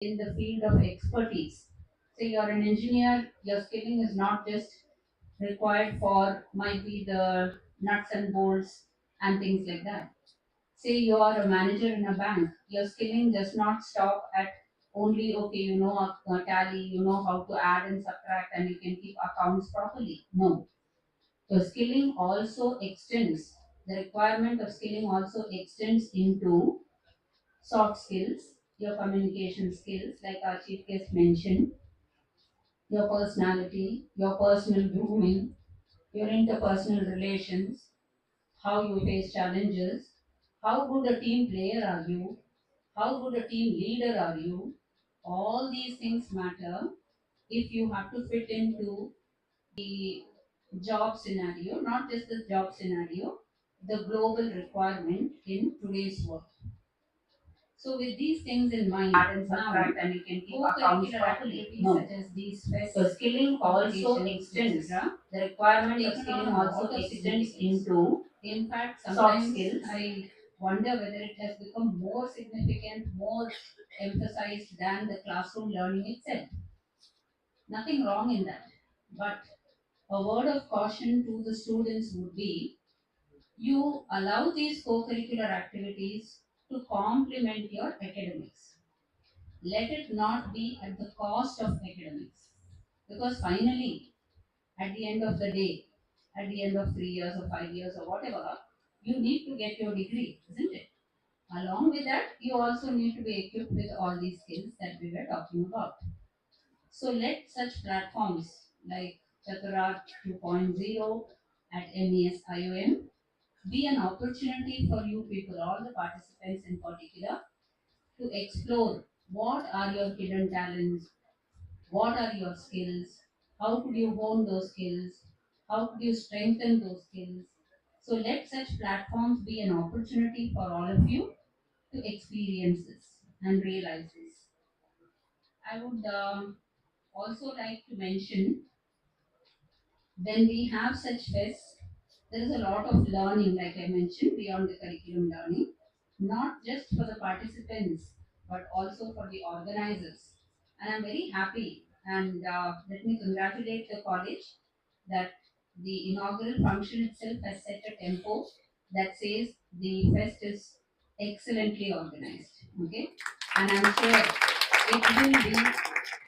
in the field of expertise. Say you're an engineer, your skilling is not just required for might be the nuts and bolts and things like that. Say you are a manager in a bank, your skilling does not stop at only okay, you know a tally, you know how to add and subtract, and you can keep accounts properly. No, your skilling also extends. The requirement of skilling also extends into soft skills, your communication skills, like our chief guest mentioned, your personality, your personal grooming, your interpersonal relations, how you face challenges, how good a team player are you, how good a team leader are you. All these things matter if you have to fit into the job scenario, not just the job scenario, the global requirement in today's world. So with these things in mind, add and subtract, and you can keep accounts properly. No. Such as these so skilling also extends. The requirement of skilling also extends into, in fact, sometimes soft skills. I wonder whether it has become more significant, more emphasized than the classroom learning itself. Nothing wrong in that. But a word of caution to the students would be, you allow these co-curricular activities to complement your academics. Let it not be at the cost of academics. Because finally, at the end of the day, at the end of 3 years or 5 years or whatever, you need to get your degree, isn't it? Along with that, you also need to be equipped with all these skills that we were talking about. So let such platforms like Chaturak 2.0 at MESIOM be an opportunity for you people, all the participants in particular, to explore what are your hidden talents, what are your skills, how could you hone those skills, how could you strengthen those skills. So let such platforms be an opportunity for all of you to experience this and realize this. I would also like to mention, when we have such fests, there is a lot of learning, like I mentioned, beyond the curriculum learning, not just for the participants, but also for the organizers. And I'm very happy, and let me congratulate the college that the inaugural function itself has set a tempo that says the fest is excellently organized. Okay, and I'm sure it will be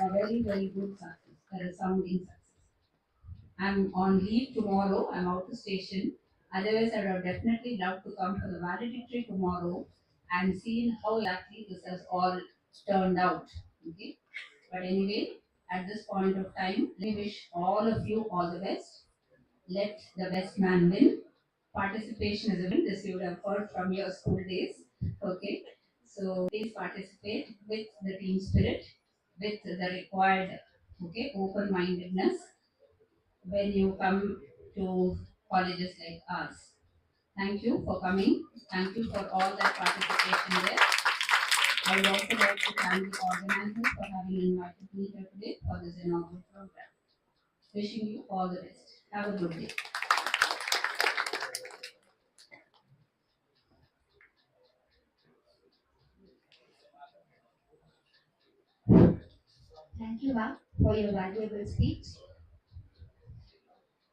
a very, very good success, a resounding success. I'm on leave tomorrow. I'm out of station. Otherwise, I would have definitely loved to come for the valedictory tomorrow and seen how exactly this has all turned out. Okay. But anyway, at this point of time, let me wish all of you all the best. Let the best man win. Participation is a win. This you would have heard from your school days. Okay. So please participate with the team spirit, with the required open-mindedness when you come to colleges like ours. Thank you for coming. Thank you for all that participation there. I would also like to thank the organizers for having invited me here today for this inaugural program. Wishing you all the best. Have a good day. Thank you, ma'am, for your valuable speech.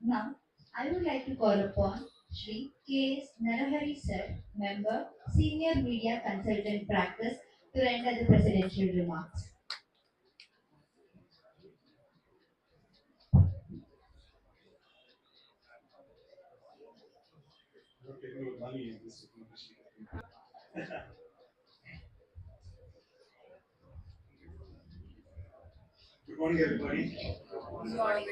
Now, I would like to call upon Shri K.S. Narahari Sir, Member, Senior Media Consultant Practice, to render the presidential remarks. Money in this Good morning, everybody. Good morning.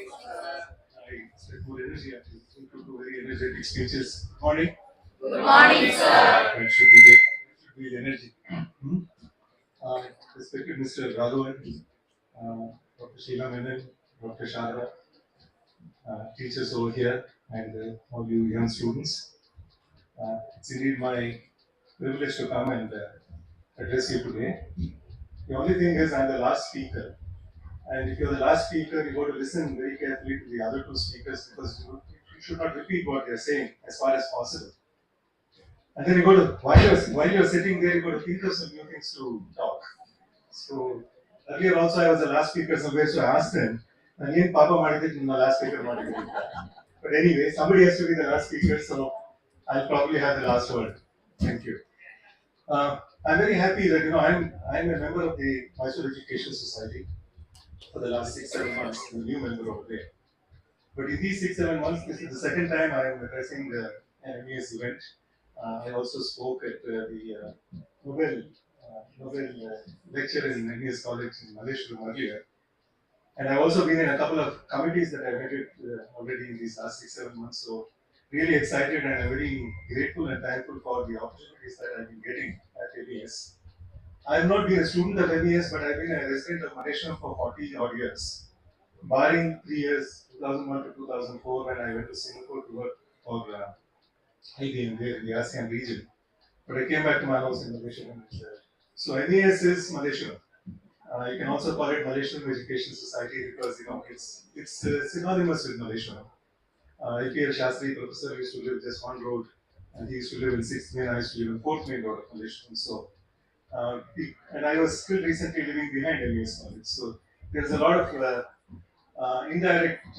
I expect more energy after two very energetic speeches. Good morning. Good morning, sir. That should be there. Should be the energy. Respected Mr. Raghavan, Dr. Sheila Menon, Dr. Shara, teachers over here, and all you young students. It's indeed my privilege to come and address you today. The only thing is, I'm the last speaker. And if you're the last speaker, you got to listen very carefully to the other two speakers, because you should not repeat what they're saying as far as possible. And then you got to, while you're sitting there, you got to think of some new things to talk. So earlier also I was the last speaker somewhere, so I asked him, "Nani Papa Madidit in the last speaker Madidit." But anyway, somebody has to be the last speaker, so I'll probably have the last word. Thank you. I'm very happy that I'm a member of the Mysore Education Society for the last 6-7 months. I'm a new member over there. But in these 6-7 months, this is the second time I am addressing an MES event. I also spoke at the Nobel lecture in MES College in Malaysia earlier. And I've also been in a couple of committees that I've headed already in these last 6-7 months. So really excited, and I'm very grateful and thankful for the opportunities that I've been getting at MES. I have not been a student of MES, but I've been a resident of Malaysia for 40 odd years, barring 3 years, 2001 to 2004, when I went to Singapore to work for IBM there in the ASEAN region. But I came back to my house in Malaysia. So MES is Malaysia. You can also call it Malaysian Education Society because it's synonymous with Malaysia. IPL Shastri professor used to live just one road, and he used to live in 6th Main. I used to live in 4th Main Road of Malaysia. So, and I was still recently living behind MES College. So there's a lot of indirect,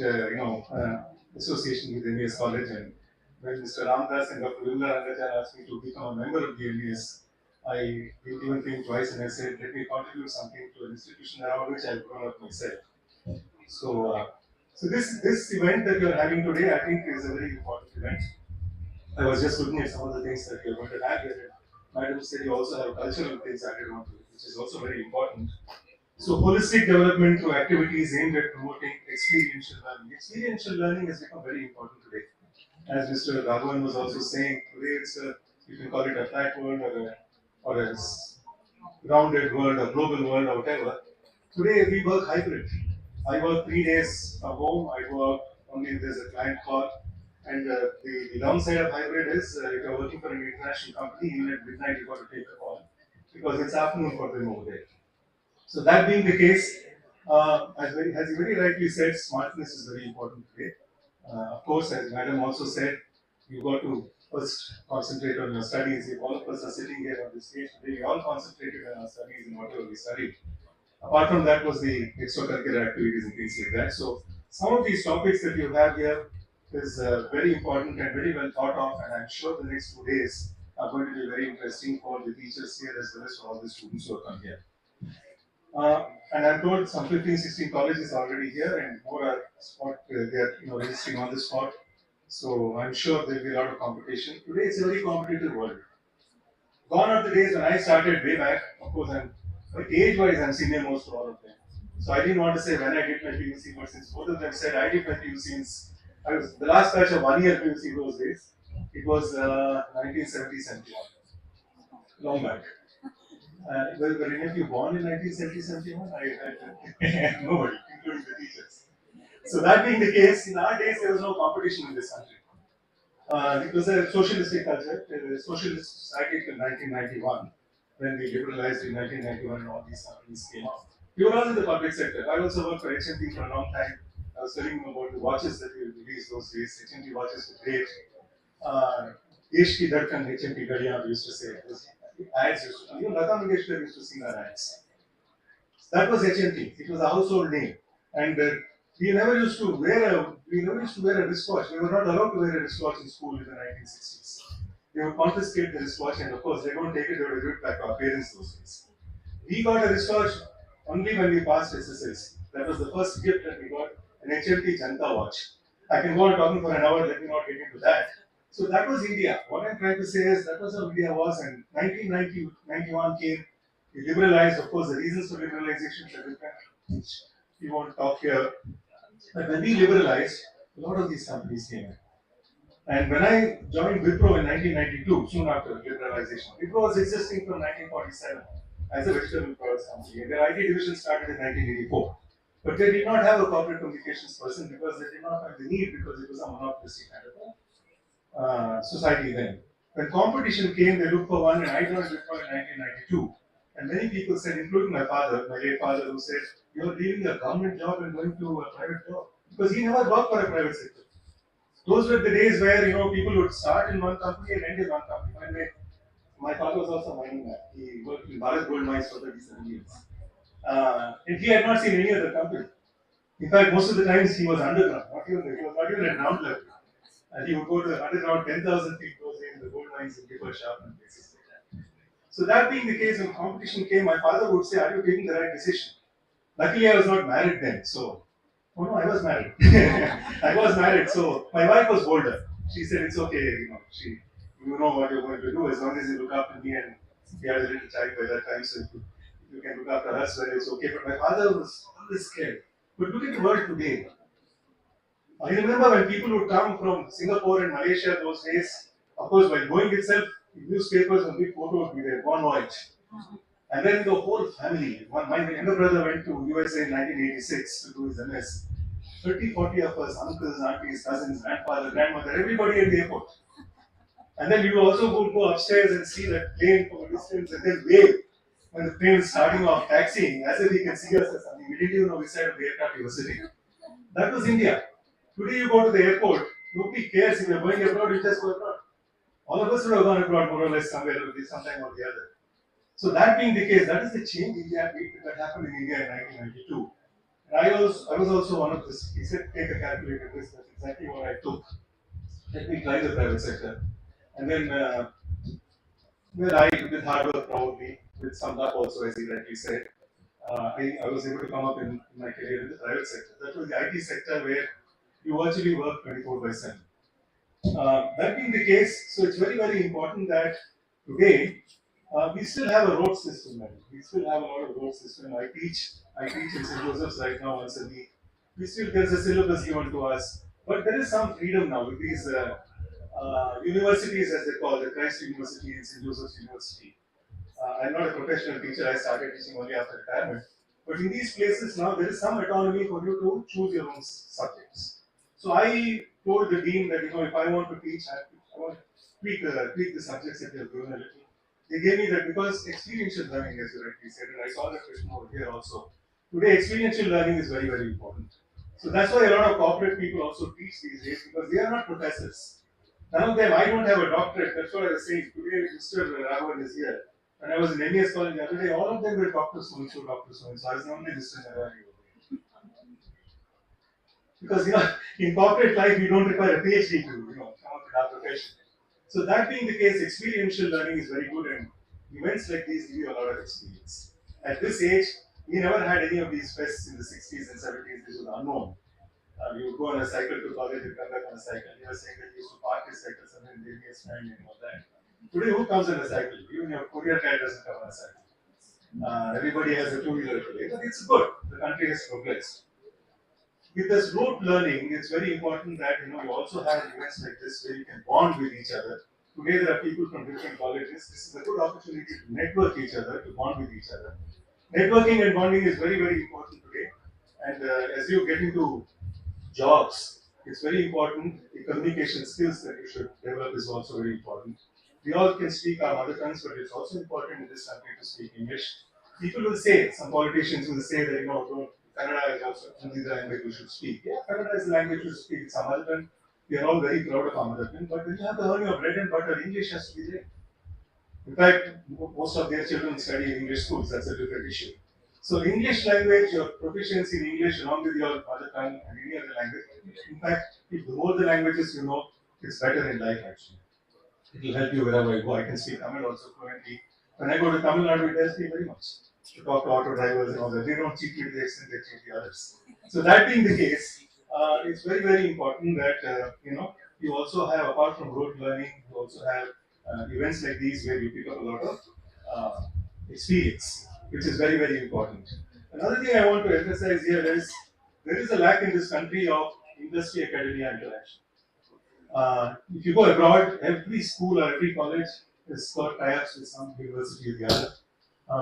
association with MES College. And when Mr. Ramdas and Dr. Vimla Rangachar asked me to become a member of the MES, I didn't even think twice, and I said, let me contribute something to an institution around which I've grown up myself. So, so this event that you're having today, I think, is a very important event. I was just looking at some of the things that you're going to have here. Madam said you also have cultural things added onto it, which is also very important. So holistic development through activities aimed at promoting experiential learning. Experiential learning has become very important today. As Mr. Raghavan was also saying, today you can call it a flat world or a grounded world, a global world, or whatever. Today we work hybrid. I work 3 days from home. I go out only if there's a client call. And the downside of hybrid is if you're working for an international company, even at midnight you've got to take a call because it's afternoon for them over there. So that being the case, as you very rightly said, smartness is very important today. Of course, as Madam also said, you've got to first concentrate on your studies. If all of us are sitting here on this stage today, we all concentrated on our studies and whatever we studied. Apart from that was the extracurricular activities and things like that. So some of these topics that you have here is very important and very well thought of, and I'm sure the next 2 days are going to be very interesting for the teachers here as well as for all the students who have come here. And I'm told some 15, 16 colleges are already here, and more are they are registering on the spot. So I'm sure there will be a lot of competition. Today it's a very competitive world. Gone are the days when I started way back. Of course, but age-wise, I'm senior most to all of them. So I didn't want to say when I did my PUC, but since both of them said I did my PUC since I was the last batch of 1 year PUC those days. It was 1970-71, long back. Were any of you born in 1970-71? Nobody, including the teachers. So that being the case, in our days there was no competition in this country. It was a socialistic culture, a socialist society till 1991, when we liberalized in 1991 and all these companies came up. We were all in the public sector. I also worked for HMT for a long time. I was telling them about the watches that we released those days. HMT watches were great. Desh ki Dhadkan HMT Gadiyan, we used to say. Ads used to, Lata Mangeshkar used to sing our ads. That was HMT. It was a household name, and we never used to wear a wristwatch. We were not allowed to wear a wristwatch in school in the 1960s. They would confiscate the wristwatch, and of course they don't take it. They would give it back to our parents those days. We got a wristwatch only when we passed SSLC. That was the first gift that we got, an HMT Janta watch. I can go on talking for an hour. Let me not get into that. So that was India. What I'm trying to say is that was how India was, and 1991 came. We liberalized, of course, the reasons for liberalization are different, which we won't talk here. But when we liberalized, a lot of these companies came in. And when I joined Wipro in 1992, soon after liberalization, Wipro was existing from 1947 as a vegetable products company. And their IT division started in 1984. But they did not have a corporate communications person because they did not have the need because it was a monopolistic kind of society then. When competition came, they looked for one, and I joined Wipro in 1992. And many people said, including my father, my late father, who said, "You're leaving a government job and going to a private job," because he never worked for a private sector. Those were the days where people would start in one company and end in one company. My father was also a mining man. He worked in Bharat Gold Mines for 37 years. And he had not seen any other company. In fact, most of the times he was underground, he was not even at ground level. And he would go to the underground 10,000 feet those days in the gold mines in Gipper Shop and places like that. So that being the case, when competition came, my father would say, "Are you taking the right decision?" Luckily, I was not married then, so oh no, I was married. I was married, so my wife was bolder. She said, "It's okay, you know what you're going to do as long as you look after me." And we had a little child by that time, so if you can look after us, well, it's okay. But my father was always scared. But look at the world today. I remember when people would come from Singapore and Malaysia those days. Of course, while going itself, newspapers and big photo would be there, one voyage. And then the whole family. My younger brother went to USA in 1986 to do his MS. 30, 40 of us, uncles, aunties, cousins, grandfather, grandmother, everybody at the airport. And then you also would go upstairs and see that plane from a distance and then wave when the plane is starting off taxiing as if he can see us or something. We didn't even know which side of the aircraft he was sitting. That was India. Today you go to the airport, nobody cares if you're going abroad, you just go abroad. All of us would have gone abroad more or less somewhere, sometime or the other. So that being the case, that is the change India that happened in India in 1992. And I was also one of this. He said, take a calculated risk. That's exactly what I took. Let me try the private sector. And then, with hard work probably, with some luck also, as he rightly said, I was able to come up in my career in the private sector. That was the IT sector where you virtually work 24 by 7. That being the case, so it's very, very important that today we still have a road system. Right? We still have a lot of road system. I teach in St. Joseph's right now once a week. There's a syllabus given to us, but there is some freedom now with these universities, as they call the Christ University and St. Joseph's University. I'm not a professional teacher. I started teaching only after retirement. But in these places now, there is some autonomy for you to choose your own subjects. So I told the dean that if I want to teach, I want to tweak the subjects that they have given a little. They gave me that because experiential learning, as you rightly said, and I saw that question over here also. Today, experiential learning is very, very important. So that's why a lot of corporate people also teach these days because they are not professors. None of them, I don't have a doctorate. That's what I was saying. Today, Mr. Raghvan is here. When I was in MES college the other day, all of them were doctors so and so, doctors so and so. I was the only Mr. Narayan. Because in corporate life you don't require a PhD to come up with our profession. So that being the case, experiential learning is very good, and events like these give you a lot of experience. At this age, we never had any of these fests in the 60s and 70s. This was unknown. We would go on a cycle to college and come back on a cycle. He was saying that he used to park his cycle somewhere in the nearest friend and all that. Today, who comes on a cycle? Even your courier guy doesn't come on a cycle. Everybody has a two-wheeler today, but it's good. The country has progressed. With this rote learning, it's very important that you also have events like this where you can bond with each other. Today, there are people from different colleges. This is a good opportunity to network each other, to bond with each other. Networking and bonding is very, very important today. And as you get into jobs, it's very important. The communication skills that you should develop is also very important. We all can speak our mother tongues, but it's also important in this country to speak English. People will say, some politicians will say that, Kannada is also only the language we should speak. Yeah, Kannada is the language we should speak. It's our mother tongue. We are all very proud of our mother tongue. But when you have to earn your bread and butter, English has to be there. In fact, most of their children study in English schools. That's a different issue. So English language, your proficiency in English along with your mother tongue and any other language. In fact, if the more the languages you know, it's better in life actually. It will help you wherever I go. I can speak Tamil also fluently. When I go to Tamil Nadu, it helps me very much to talk to auto drivers and all that. They don't cheat me to the extent they cheat the others. So that being the case, it's very, very important that you also have, apart from rote learning, you also have events like these where you pick up a lot of uh, experience, which is very, very important. Another thing I want to emphasize here is there is a lack in this country of industry academia interaction. If you go abroad, every school or every college has got tie-ups with some university or the other,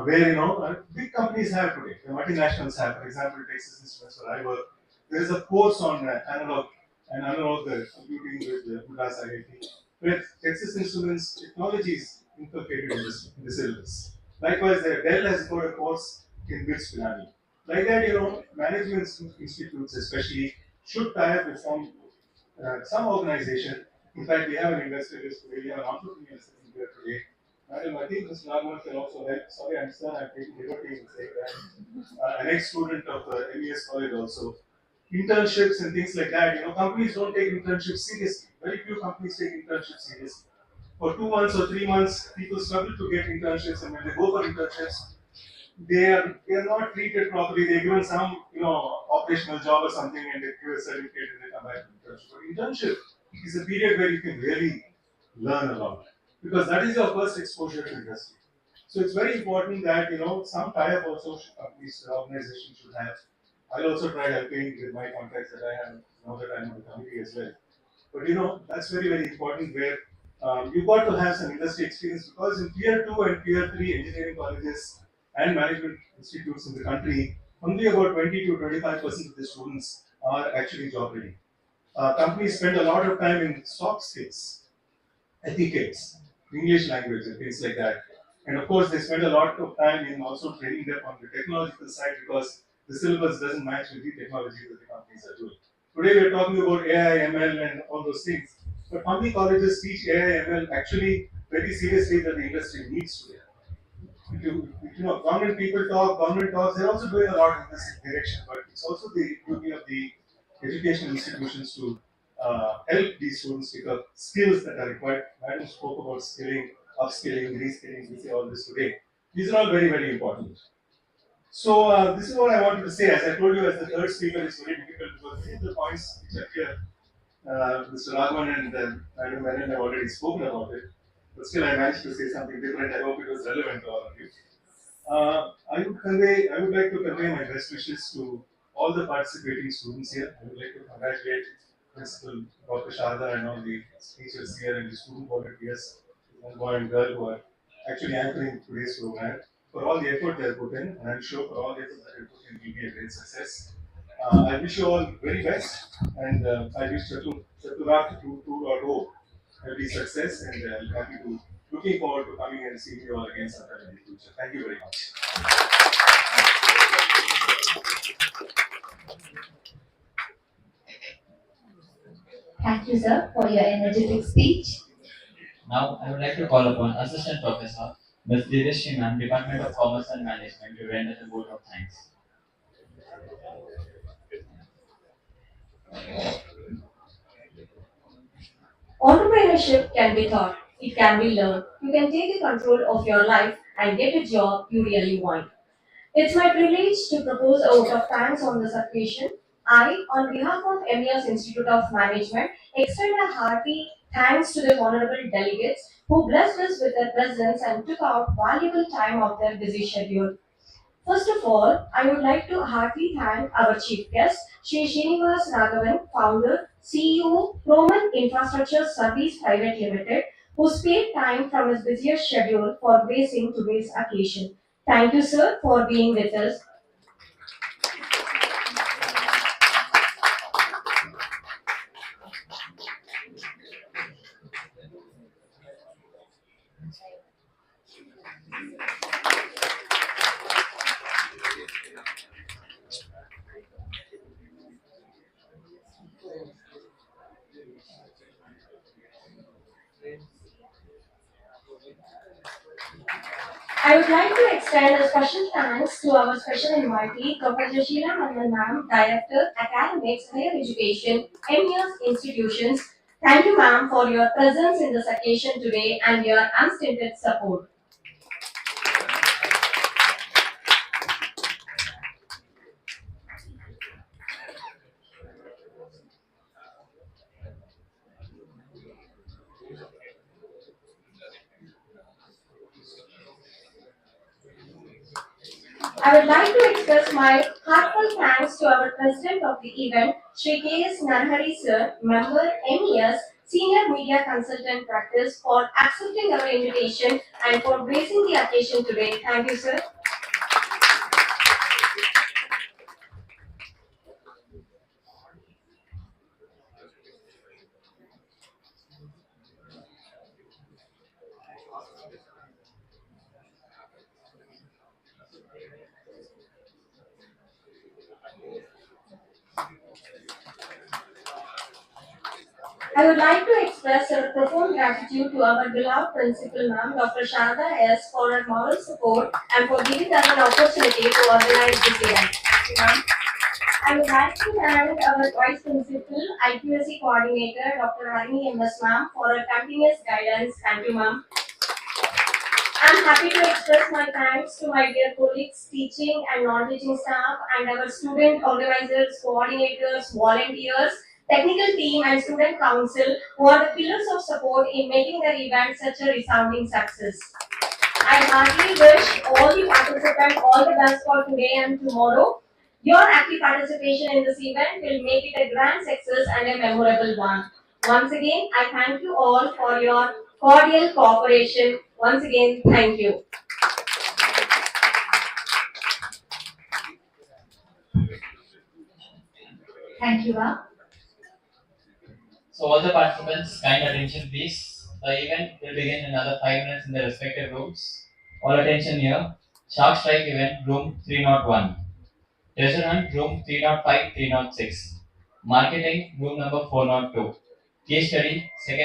where big companies have today. The multinationals have, for example, Texas Instruments, where I work. There is a course on analog computing with Madras IIT, where Texas Instruments technology is inculcated in the syllabus. Likewise, Dell has got a course in bits planning. Like that, management institutes especially should tie up with some organization. In fact, we have an investor list today, we have an entrepreneur sitting here today. Madam, I think Mr. Raghavan can also help. Sorry, I'm sir, I'm taking liberty in saying that. An ex-student of MES college also. Internships and things like that, companies don't take internships seriously. Very few companies take internships seriously. For 2 months or 3 months, people struggle to get internships, and when they go for internships, they are not treated properly. They're given some operational job or something, and they give a certificate and they come back to internship. But internship is a period where you can really learn a lot because that is your first exposure to industry. So it's very important that some tie-up also companies organizations should have. I'll also try helping with my contacts that I have now that I'm on the committee as well. But that's very, very important where you've got to have some industry experience because in tier 2 and tier 3 engineering colleges and management institutes in the country, only about 20 to 25% of the students are actually job ready. Companies spend a lot of time in soft skills, etiquettes, English language, and things like that. And of course, they spend a lot of time in also training them on the technological side because the syllabus doesn't match with the technology that the companies are doing. Today, we're talking about AI, ML, and all those things. But how many colleges teach AI, ML actually very seriously that the industry needs today? Government people talk, government talks, they're also doing a lot in this direction, but it's also the duty of the educational institutions to help these students pick up skills that are required. Madam spoke about skilling, upskilling, reskilling, we say all this today. These are all very, very important. So this is what I wanted to say. As I told you, as the third speaker, it's very difficult because many of the points which are here, Mr. Raghavan and Madam Menon have already spoken about it. But still, I managed to say something different. I hope it was relevant to all of you. I would like to convey my best wishes to all the participating students here. I would like to congratulate Principal Dr. Sharda and all the teachers here and the student volunteers, one boy and girl who are actually anchoring today's program for all the effort they have put in, and I'm sure for all the effort that they put in will be a great success. I wish you all very best, and I wish Chaturak 2.0 every success, and I'm happy to looking forward to coming and seeing you all again sometime in the future. Thank you very much. Thank you, sir, for your energetic speech. Now, I would like to call upon Assistant Professor Ms. Divishri Ma'am, Department of Commerce and Management, to render the vote of thanks. Entrepreneurship can be taught, it can be learned. You can take the control of your life and get a job you really want. It's my privilege to propose a vote of thanks on this occasion. I, on behalf of MES Institute of Management, extend a hearty thanks to the honorable delegates who blessed us with their presence and took out valuable time of their busy schedule. First of all, I would like to heartily thank our chief guest, Sri Srinivas Raghavan, founder, CEO, Roman Infrastructure Service Private Limited, who spared time from his busier schedule for gracing today's occasion. Thank you, sir, for being with us. I would like to extend a special thanks to our special invitee, Professor Sheila Nandan Ma'am, Director, Academics, Higher Education, MES Institutions. Thank you, ma'am, for your presence in this occasion today and your unstinted support. I would like to express my heartfelt thanks to our president of the event, Sri K.S. Narhari sir, member MES, Senior Media Consultant Practice, for accepting our invitation and for gracing the occasion today. Thank you, sir. I would like to express our profound gratitude to our beloved principal, ma'am, Dr. Sharda S., for her moral support and for giving us an opportunity to organize this event. Thank you, ma'am. I would like to thank our Vice Principal, IQSC Coordinator, Dr. Harini M.S. ma'am, for her continuous guidance. Thank you, ma'am. I'm happy to express my thanks to my dear colleagues, teaching and non-teaching staff, and our student organizers, coordinators, volunteers, technical team, and student council, who are the pillars of support in making the event such a resounding success. I heartily wish all the participants all the best for today and tomorrow. Your active participation in this event will make it a grand success and a memorable one. Once again, I thank you all for your cordial cooperation. Once again, thank you. Thank you, ma'am. So all the participants, kind attention please. The event will begin in another 5 minutes in their respective rooms. All attention here. Shark Strike event room 301. Treasure Hunt room 305 306. Marketing room number 402. Case study second